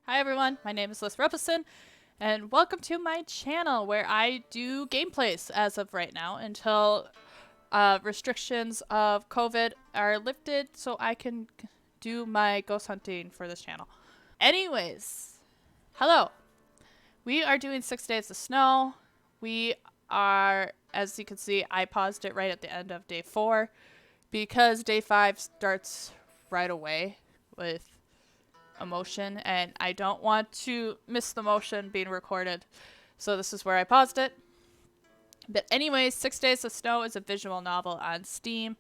Hi everyone, my name is Liz Repison, and welcome to my channel where I do gameplays as of right now until restrictions of COVID are lifted so I can do my ghost hunting for this channel. Anyways, hello. We are doing 6 Days of Snow. We are, as you can see, I paused it right at the end of day 4 because day 5 starts right away with emotion, and I don't want to miss the motion being recorded, so this is where I paused it. But anyways, 6 Days of Snow is a visual novel on Steam.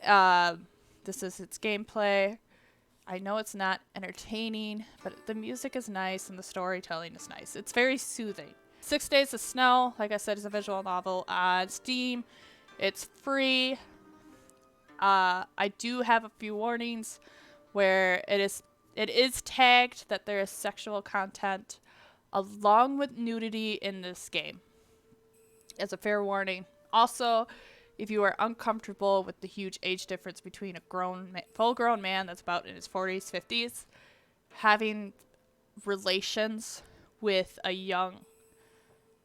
This is its gameplay. I know it's not entertaining, but the music is nice and the storytelling is nice. It's very soothing. 6 Days of Snow, like I said, is a visual novel on Steam. It's free. I do have a few warnings where it is tagged that there is sexual content along with nudity in this game, as a fair warning. Also, if you are uncomfortable with the huge age difference between a full-grown man that's about in his 40s, 50s, having relations with a young,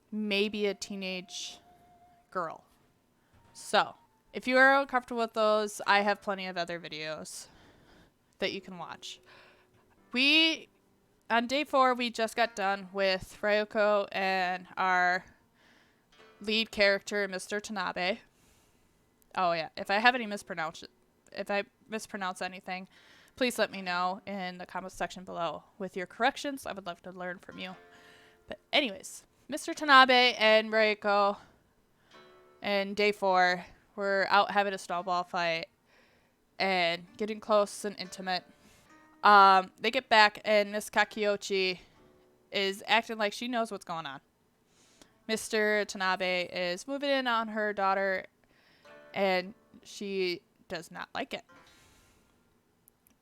maybe a teenage girl. So, if you are uncomfortable with those, I have plenty of other videos that you can watch. On day 4, we just got done with Ryoko and our lead character, Mr. Tanabe. Oh yeah, if I mispronounce anything, please let me know in the comments section below with your corrections. I would love to learn from you. But anyways, Mr. Tanabe and Ryoko in day 4 were out having a snowball fight and getting close and intimate. They get back and Miss Kakiochi is acting like she knows what's going on. Mr. Tanabe is moving in on her daughter and she does not like it.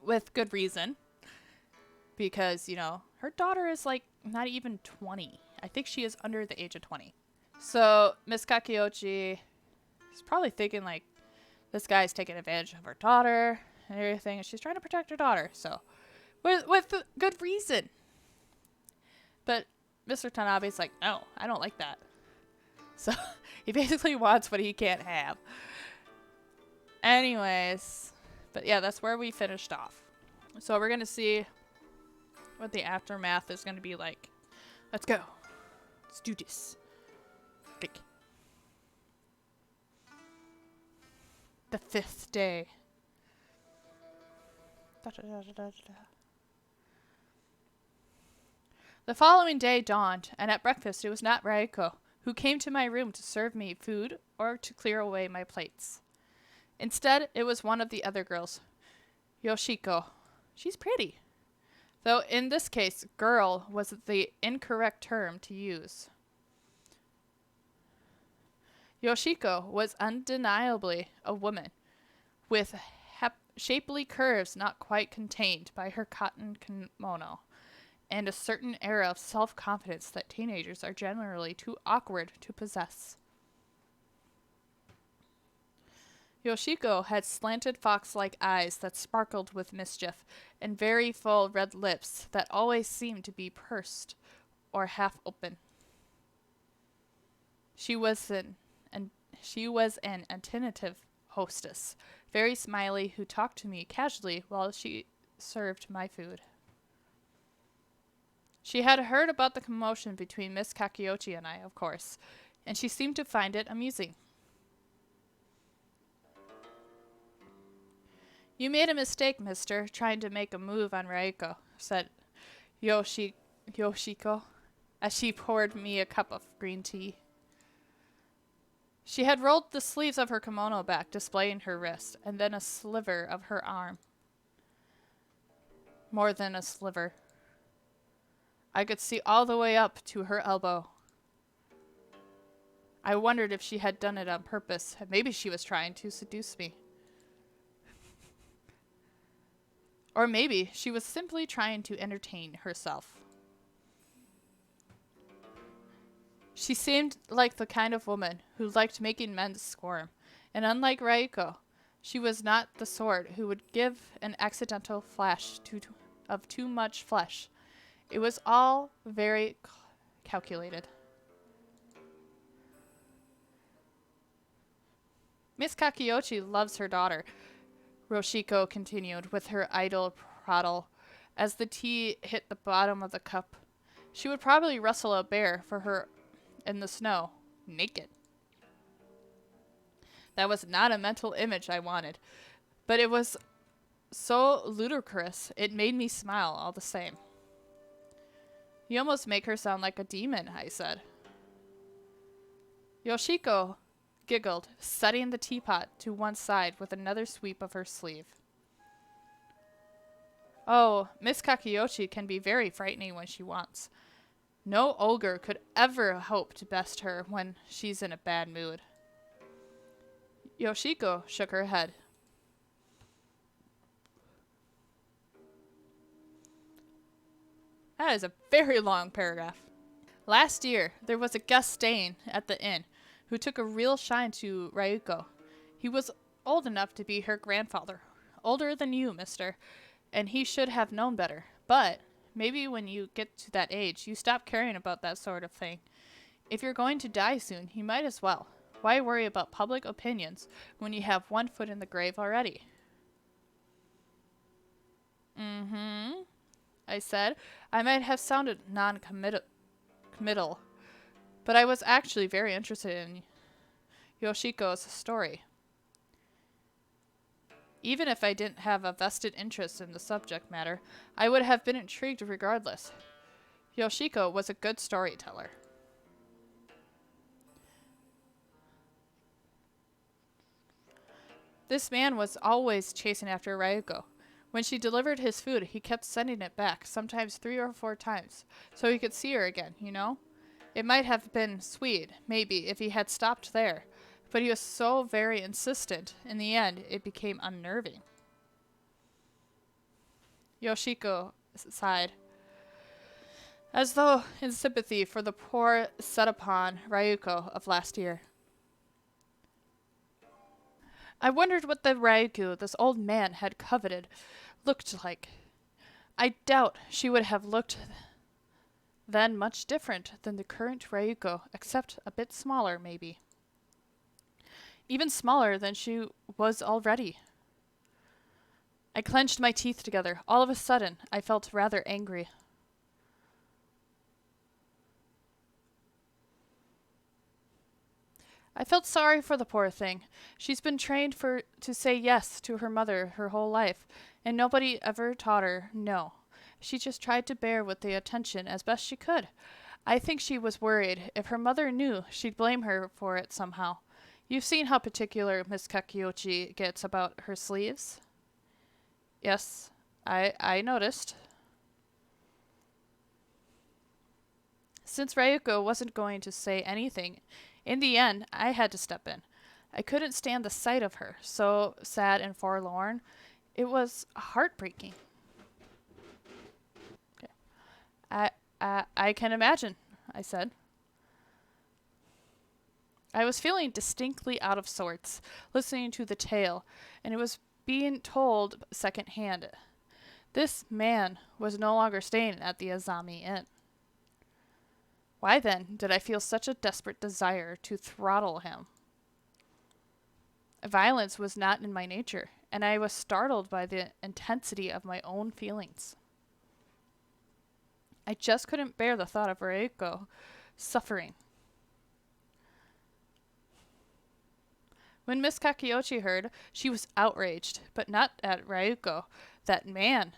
With good reason. Because, her daughter is like not even 20. I think she is under the age of 20. So Miss Kakiochi is probably thinking like this guy's taking advantage of her daughter and everything, and she's trying to protect her daughter. So with good reason. But Mr. Tanabe's like, no, I don't like that. So he basically wants what he can't have. Anyways, but yeah, that's where we finished off. So we're going to see what the aftermath is going to be like. Let's go. Let's do this. Click. The 5th day. The following day dawned, and at breakfast it was not Raiko who came to my room to serve me food or to clear away my plates. Instead, it was one of the other girls, Yoshiko. She's pretty. Though in this case, girl was the incorrect term to use. Yoshiko was undeniably a woman, with shapely curves not quite contained by her cotton kimono, and a certain air of self-confidence that teenagers are generally too awkward to possess. Yoshiko had slanted fox-like eyes that sparkled with mischief, and very full red lips that always seemed to be pursed or half open. She was an attentive hostess, very smiley, who talked to me casually while she served my food. She had heard about the commotion between Miss Kakiochi and I, of course, and she seemed to find it amusing. You made a mistake, mister, trying to make a move on Raiko, said Yoshiko, as she poured me a cup of green tea. She had rolled the sleeves of her kimono back, displaying her wrist, and then a sliver of her arm. More than a sliver. I could see all the way up to her elbow. I wondered if she had done it on purpose. Maybe she was trying to seduce me. Or maybe she was simply trying to entertain herself. She seemed like the kind of woman who liked making men squirm, and unlike Raiko, she was not the sort who would give an accidental flash of too much flesh It was all very calculated. Miss Kakiochi loves her daughter, Roshiko continued with her idle prattle as the tea hit the bottom of the cup. She would probably wrestle a bear for her in the snow, naked. That was not a mental image I wanted, but it was so ludicrous it made me smile all the same. You almost make her sound like a demon, I said. Yoshiko giggled, setting the teapot to one side with another sweep of her sleeve. Oh, Miss Kakiochi can be very frightening when she wants. No ogre could ever hope to best her when she's in a bad mood. Yoshiko shook her head. That is a very long paragraph. Last year, there was a guest staying at the inn who took a real shine to Ryuko. He was old enough to be her grandfather. Older than you, mister, and he should have known better. But maybe when you get to that age, you stop caring about that sort of thing. If you're going to die soon, you might as well. Why worry about public opinions when you have one foot in the grave already? Mm-hmm, I said. I might have sounded non-committal, but I was actually very interested in Yoshiko's story. Even if I didn't have a vested interest in the subject matter, I would have been intrigued regardless. Yoshiko was a good storyteller. This man was always chasing after Ryuko. When she delivered his food, he kept sending it back, sometimes 3 or 4 times, so he could see her again, you know? It might have been sweet, maybe, if he had stopped there, but he was so very insistent, in the end, it became unnerving. Yoshiko sighed, as though in sympathy for the poor set-upon Ryuko of last year. I wondered what the Ryuko this old man had coveted looked like. I doubt she would have looked then much different than the current Ryuko, except a bit smaller, maybe. Even smaller than she was already. I clenched my teeth together. All of a sudden, I felt rather angry. I felt sorry for the poor thing. She's been trained to say yes to her mother her whole life, and nobody ever taught her no. She just tried to bear with the attention as best she could. I think she was worried. If her mother knew, she'd blame her for it somehow. You've seen how particular Miss Kakiochi gets about her sleeves? Yes, I noticed. Since Ryuko wasn't going to say anything, in the end, I had to step in. I couldn't stand the sight of her, so sad and forlorn. It was heartbreaking. Okay. I can imagine, I said. I was feeling distinctly out of sorts, listening to the tale, and it was being told second-hand. This man was no longer staying at the Azami Inn. Why then did I feel such a desperate desire to throttle him? Violence was not in my nature, and I was startled by the intensity of my own feelings. I just couldn't bear the thought of Reiko suffering. When Miss Kakiochi heard, she was outraged, but not at Ryuko. That man.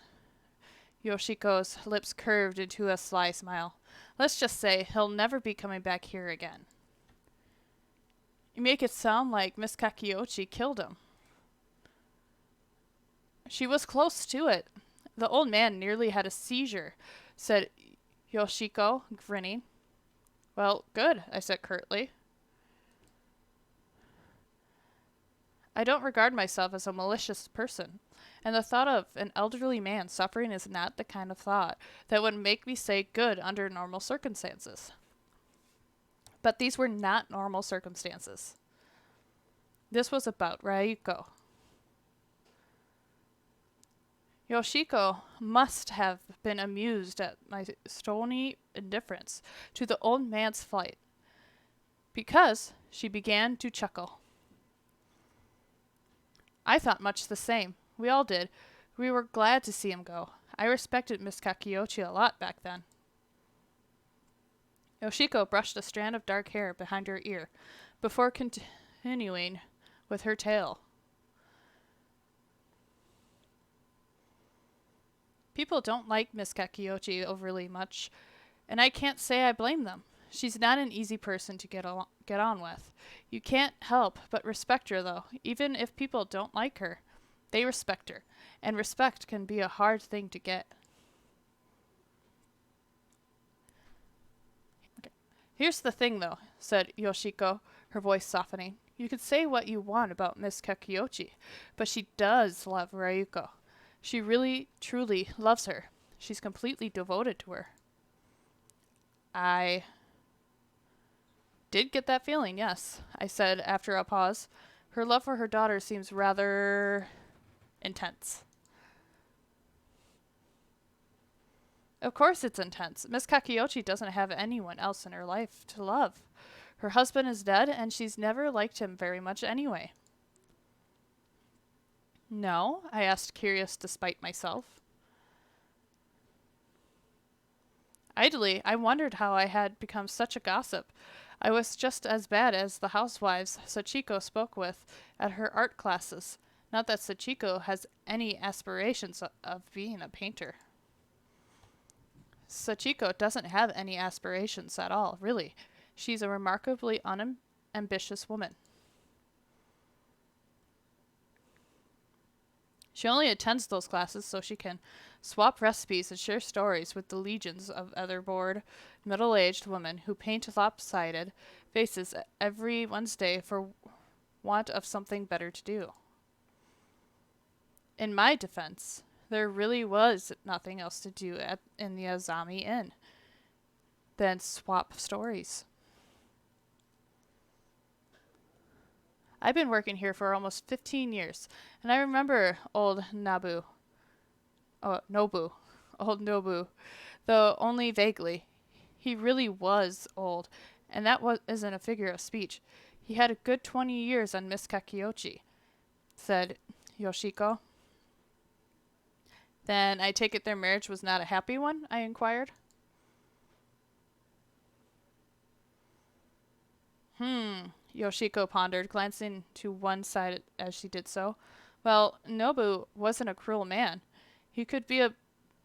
Yoshiko's lips curved into a sly smile. Let's just say he'll never be coming back here again. You make it sound like Miss Kakiochi killed him. She was close to it. The old man nearly had a seizure, said Yoshiko, grinning. Well, good, I said curtly. I don't regard myself as a malicious person, and the thought of an elderly man suffering is not the kind of thought that would make me say good under normal circumstances. But these were not normal circumstances. This was about Ryuko. Yoshiko must have been amused at my stony indifference to the old man's flight, because she began to chuckle. I thought much the same. We all did. We were glad to see him go. I respected Miss Kakiyoshi a lot back then. Yoshiko brushed a strand of dark hair behind her ear before continuing with her tale. People don't like Miss Kakiyoshi overly much, and I can't say I blame them. She's not an easy person to get on with. You can't help but respect her, though. Even if people don't like her, they respect her, and respect can be a hard thing to get. Okay. Here's the thing, though, said Yoshiko, her voice softening. You could say what you want about Miss Kakiyoshi, but she does love Ryuko. She really, truly loves her. She's completely devoted to her. I did get that feeling, yes, I said after a pause. Her love for her daughter seems rather intense. Of course it's intense. Miss Kakiyoshi doesn't have anyone else in her life to love. Her husband is dead, and she's never liked him very much anyway. No? I asked, curious despite myself. Idly, I wondered how I had become such a gossip. I was just as bad as the housewives Sachiko spoke with at her art classes. Not that Sachiko has any aspirations of being a painter. Sachiko doesn't have any aspirations at all, really. She's a remarkably unambitious woman. She only attends those classes so she can swap recipes and share stories with the legions of other bored, middle-aged women who paint lopsided faces every Wednesday for want of something better to do. In my defense, there really was nothing else to do in the Azami Inn than swap stories. I've been working here for almost 15 years, and I remember old Nobu, though only vaguely. He really was old, and that isn't a figure of speech. He had a good 20 years on Miss Kakiyoshi, said Yoshiko. Then I take it their marriage was not a happy one? I inquired. Yoshiko pondered, glancing to one side as she did so. Well, Nobu wasn't a cruel man. He could be a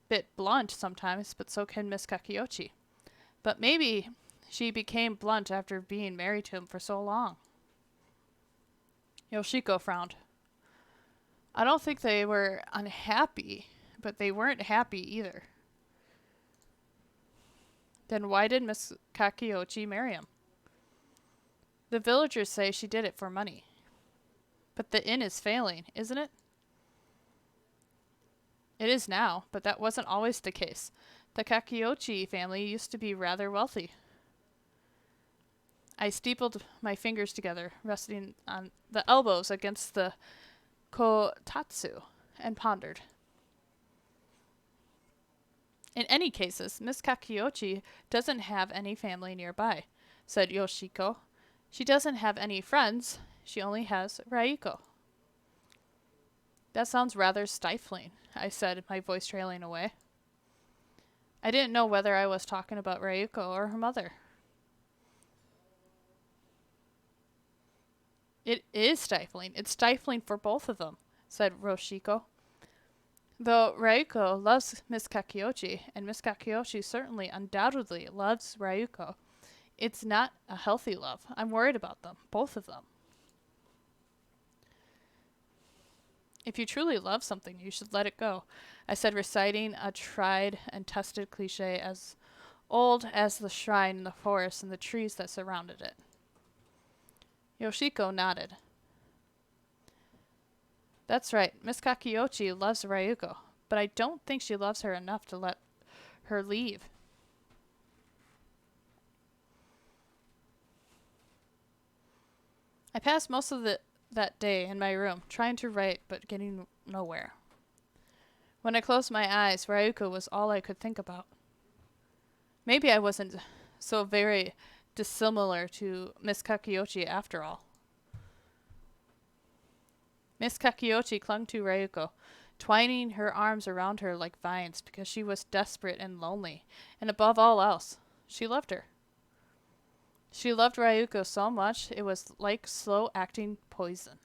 bit blunt sometimes, but so can Miss Kakiyoshi. But maybe she became blunt after being married to him for so long. Yoshiko frowned. I don't think they were unhappy, but they weren't happy either. Then why did Miss Kakiyoshi marry him? The villagers say she did it for money. But the inn is failing, isn't it? It is now, but that wasn't always the case. The Kakiyoshi family used to be rather wealthy. I steepled my fingers together, resting on the elbows against the kotatsu, and pondered. In any cases, Miss Kakiyoshi doesn't have any family nearby, said Yoshiko. She doesn't have any friends. She only has Ryuko. That sounds rather stifling, I said, my voice trailing away. I didn't know whether I was talking about Ryuko or her mother. It is stifling. It's stifling for both of them, said Yoshiko. Though Ryuko loves Miss Kakiyoshi, and Miss Kakiyoshi certainly undoubtedly loves Ryuko, it's not a healthy love. I'm worried about them, both of them. If you truly love something, you should let it go, I said, reciting a tried and tested cliche as old as the shrine in the forest and the trees that surrounded it. Yoshiko nodded. That's right, Miss Kakiyoshi loves Ryuko, but I don't think she loves her enough to let her leave. I passed most of that day in my room, trying to write, but getting nowhere. When I closed my eyes, Ryuko was all I could think about. Maybe I wasn't so very dissimilar to Miss Kakiochi after all. Miss Kakiochi clung to Ryuko, twining her arms around her like vines because she was desperate and lonely, and above all else, she loved her. She loved Ryuko so much it was like slow-acting poison,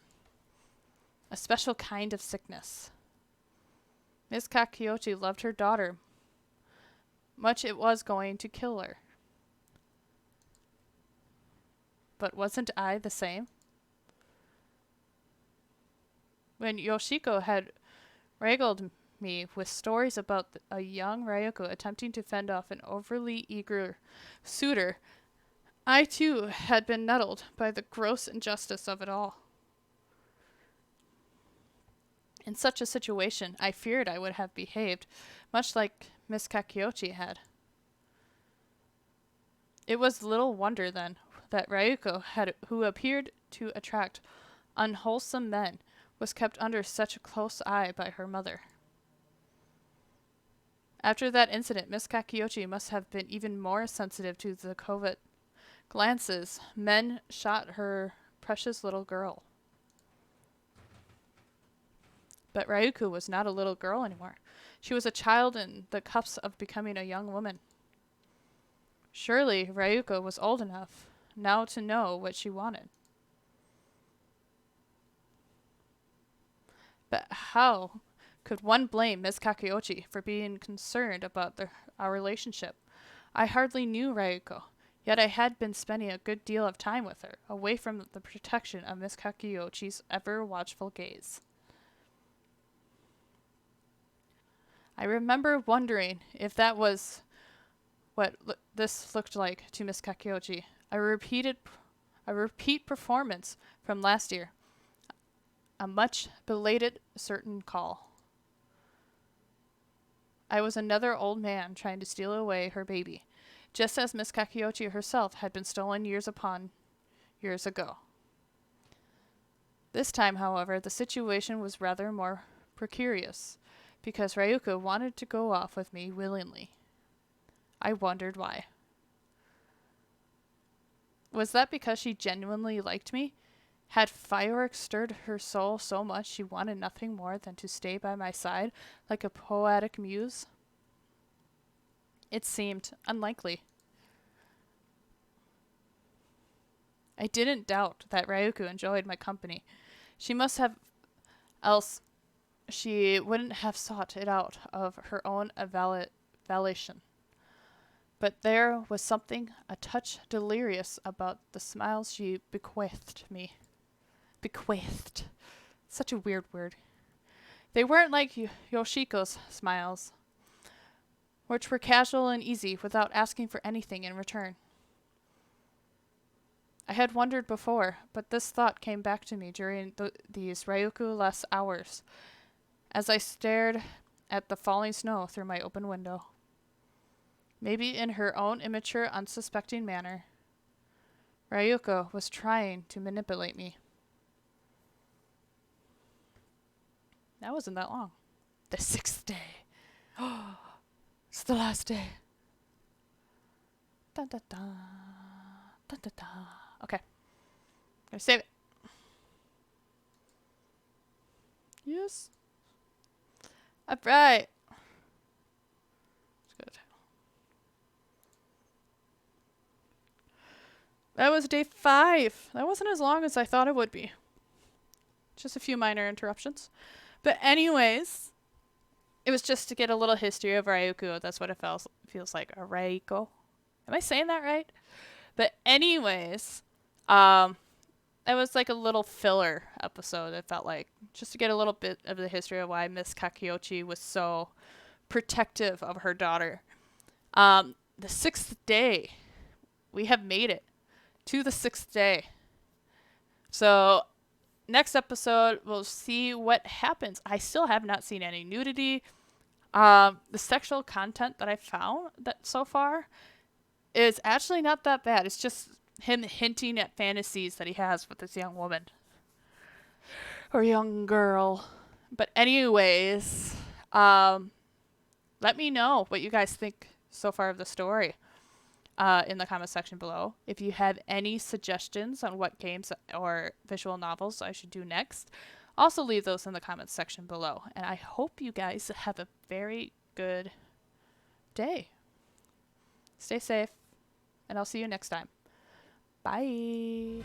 a special kind of sickness. Miss Kakiochi loved her daughter much it was going to kill her. But wasn't I the same? When Yoshiko had regaled me with stories about a young Ryuko attempting to fend off an overly eager suitor, I too had been nettled by the gross injustice of it all. In such a situation, I feared I would have behaved much like Miss Kakiochi had. It was little wonder, then, that Ryuko, who appeared to attract unwholesome men, was kept under such a close eye by her mother. After that incident, Miss Kakiochi must have been even more sensitive to the covert glances men shot her precious little girl. But Ryuko was not a little girl anymore. She was a child in the cups of becoming a young woman. Surely Ryuko was old enough now to know what she wanted. But how could one blame Miss Kakiochi for being concerned about our relationship? I hardly knew Ryuko, yet I had been spending a good deal of time with her, away from the protection of Miss Kakiochi's ever-watchful gaze. I remember wondering if that was what this looked like to Miss Kakiochi. A repeat performance from last year. A much belated certain call. I was another old man trying to steal away her baby, just as Miss Kakiochi herself had been stolen years upon years ago. This time, however, the situation was rather more precarious, because Ryuko wanted to go off with me willingly. I wondered why. Was that because she genuinely liked me? Had fireworks stirred her soul so much she wanted nothing more than to stay by my side like a poetic muse? It seemed unlikely. I didn't doubt that Ryuko enjoyed my company. She must have, else she wouldn't have sought it out of her own volition. But there was something a touch delirious about the smiles she bequeathed me. Bequeathed. Such a weird word. They weren't like Yoshiko's smiles, which were casual and easy without asking for anything in return. I had wondered before, but this thought came back to me during these Ryuko-less hours, as I stared at the falling snow through my open window. Maybe in her own immature, unsuspecting manner, Ryuko was trying to manipulate me. That wasn't that long. The 6th day. Oh, it's the last day. Dun, dun, dun. Dun, dun, dun. Okay. I'm gonna save it. Yes. Alright. Good. That was day 5. That wasn't as long as I thought it would be. Just a few minor interruptions. But anyways, it was just to get a little history of Ryuko. That's what it feels like. A Ryuko. Am I saying that right? But anyways, it was like a little filler episode, it felt like. Just to get a little bit of the history of why Miss Kakiochi was so protective of her daughter. The 6th day. We have made it to the 6th day. So next episode, we'll see what happens. I still have not seen any nudity. The sexual content that I found that so far is actually not that bad. It's just him hinting at fantasies that he has with this young woman. Or young girl. But anyways, Let me know what you guys think so far of the story in the comment section below. If you have any suggestions on what games or visual novels I should do next, also leave those in the comments section below. And I hope you guys have a very good day. Stay safe, and I'll see you next time. Bye.